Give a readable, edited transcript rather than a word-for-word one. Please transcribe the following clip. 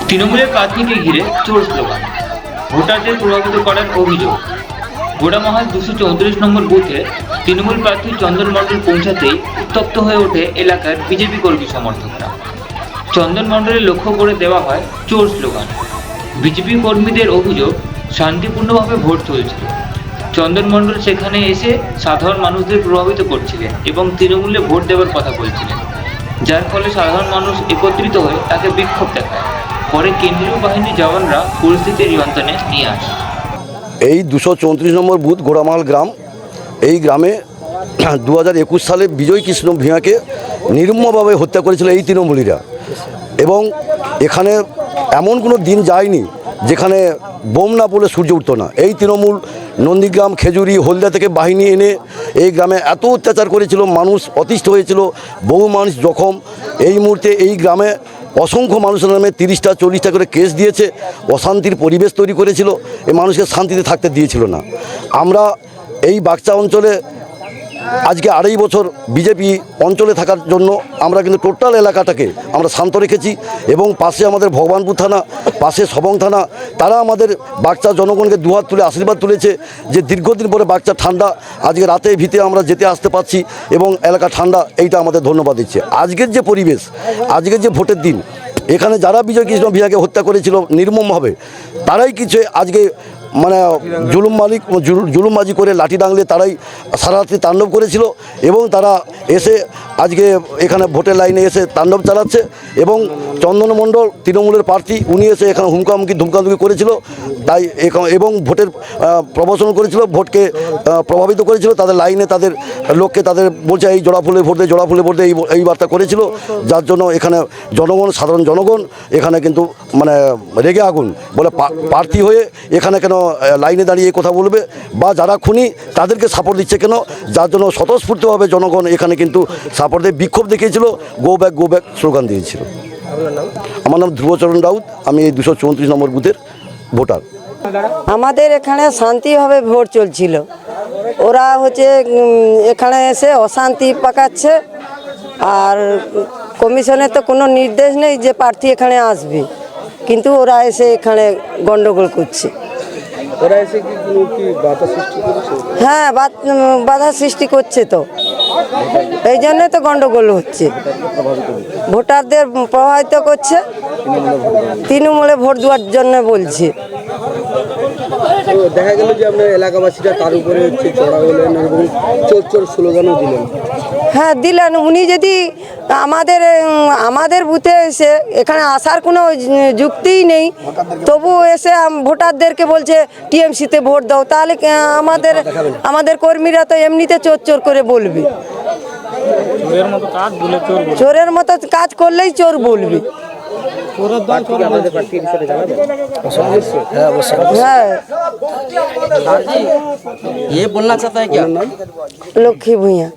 তৃণমূলের প্রার্থীকে ঘিরে চোর স্লোগান, ভোটারদের প্রভাবিত করার অভিযোগ। গোড়ামহাল 234 নম্বর বুথে তৃণমূল প্রার্থী চন্দন মণ্ডল পৌঁছাতেই উত্তপ্ত হয়ে ওঠে এলাকার বিজেপি কর্মী সমর্থকরা। চন্দন মণ্ডলের লক্ষ্য করে দেওয়া হয় চোর স্লোগান। বিজেপি কর্মীদের অভিযোগ, শান্তিপূর্ণভাবে ভোট চলছিল। চন্দন মণ্ডল সেখানে এসে সাধারণ মানুষদের প্রভাবিত করছিলেন এবং তৃণমূলে ভোট দেওয়ার কথা বলছিলেন, যার ফলে সাধারণ মানুষ একত্রিত হয়ে তাকে বিক্ষোভ দেখায়। পরে কেন্দ্রীয় বাহিনীর জওয়ানরা পরিস্থিতি নিয়ন্ত্রণে নিয়ে আসে। এই 234 নম্বর বুথ গোড়ামহাল গ্রাম, এই গ্রামে 2021 সালে বিজয় কৃষ্ণ ভূঁইয়াকে নির্মমভাবে হত্যা করেছিল এই তৃণমূলীরা। এবং এখানে এমন কোনো দিন যায়নি যেখানে বোম না পড়লে সূর্য উঠত না। এই তৃণমূল নন্দীগ্রাম, খেজুরি, হলদিয়া থেকে বাহিনী এনে এই গ্রামে এত অত্যাচার করেছিল, মানুষ অতিষ্ঠ হয়েছিল, বহু মানুষ জখম। এই মুহূর্তে এই গ্রামে অসংখ্য মানুষের নামে 30টা 40টা করে কেস দিয়েছে, অশান্তির পরিবেশ তৈরি করেছিল, এই মানুষকে শান্তিতে থাকতে দিয়েছিল না। আমরা এই বাগচা অঞ্চলে আজকে 2.5 বছর বিজেপি অঞ্চলে থাকার জন্য আমরা কিন্তু টোটাল এলাকাটাকে আমরা শান্ত রেখেছি। এবং পাশে আমাদের ভগবানপুর থানা, পাশে সবং থানা, তারা আমাদের বাগচা জনগণকে দুহাত তুলে আশীর্বাদ তুলেছে যে দীর্ঘদিন পরে বাগচা ঠান্ডা, আজকে রাতে ভিতে আমরা যেতে আসতে পারছি এবং এলাকা ঠান্ডা, এইটা আমাদের ধন্যবাদ দিচ্ছে। আজকের যে পরিবেশ, আজকের যে ভোটের দিন, এখানে যারা বিজয় কৃষ্ণ ভূঁইয়াকে হত্যা করেছিল নির্মমভাবে, তারাই কিছু আজকে মানে জুলুমবাজি করে লাঠি ডাঙলে তারাই সারা রাত্রি তাণ্ডব করেছিল। এবং তারা এসে আজকে এখানে ভোটের লাইনে এসে তাণ্ডব চালাচ্ছে। এবং চন্দন মণ্ডল তৃণমূলের প্রার্থী, উনি এসে এখানে ধুমকামুকি করেছিল, তাই এবং ভোটের প্রবচন করেছিল, ভোটকে প্রভাবিত করেছিল, তাদের লাইনে তাদের লোককে তাদের বলছে এই জোড়া ফুলে ভোট দেয়, জোড়া ফুলে ভোট দেয়, এই বার্তা করেছিল। যার জন্য এখানে সাধারণ জনগণ এখানে কিন্তু মানে রেগে আগুন, বলে প্রার্থী হয়ে এখানে কেন লাইনে দাঁড়িয়ে কথা বলবে, বা যারা খুনি তাদেরকে সাপোর্ট দিচ্ছে কেন, যার জন্য স্বতঃস্ফূর্তভাবে জনগণ এখানে কিন্তু সাপোর্ট দিয়ে বিক্ষোভ দেখিয়েছিল, গো ব্যাক স্লোগান দিয়েছিল। আমার নাম ধ্রুবচরণ রাউত, আমি এই 234 নম্বর বুথের ভোটার। আমাদের এখানে শান্তিভাবে ভোট চলছিল, ওরা হচ্ছে এখানে এসে অশান্তি পাকাচ্ছে। আর কমিশনের তো কোনো নির্দেশ নেই যে প্রার্থী এখানে আসবে, কিন্তু ওরা এসে এখানে গন্ডগোল করছে। হ্যাঁ, বাধা সৃষ্টি করছে, তো এই জন্য তো গন্ডগোল হচ্ছে। ভোটারদের প্রভাবিত করছে, তৃণমূলে ভোট দেওয়ার জন্য বলছে। দেখা গেল যে আপনার এলাকাবাসীরা তার উপরে চড়া হলেন এবং চোর স্লোগানও দিলেন। হ্যাঁ দিলেন, উনি যদি আমাদের বুথে এসে এখানে আসার কোনো যুক্তিই নেই, তবু এসে ভোটারদেরকে বলছে টিএমসিতে ভোট দাও, তাহলে আমাদের কর্মীরা তো এমনিতে চোর করে বলবে। চোরের মতো কাজ করলেই চোর বলবে। ये बोलना चाहता है क्या? लक्ष्मी भूइया।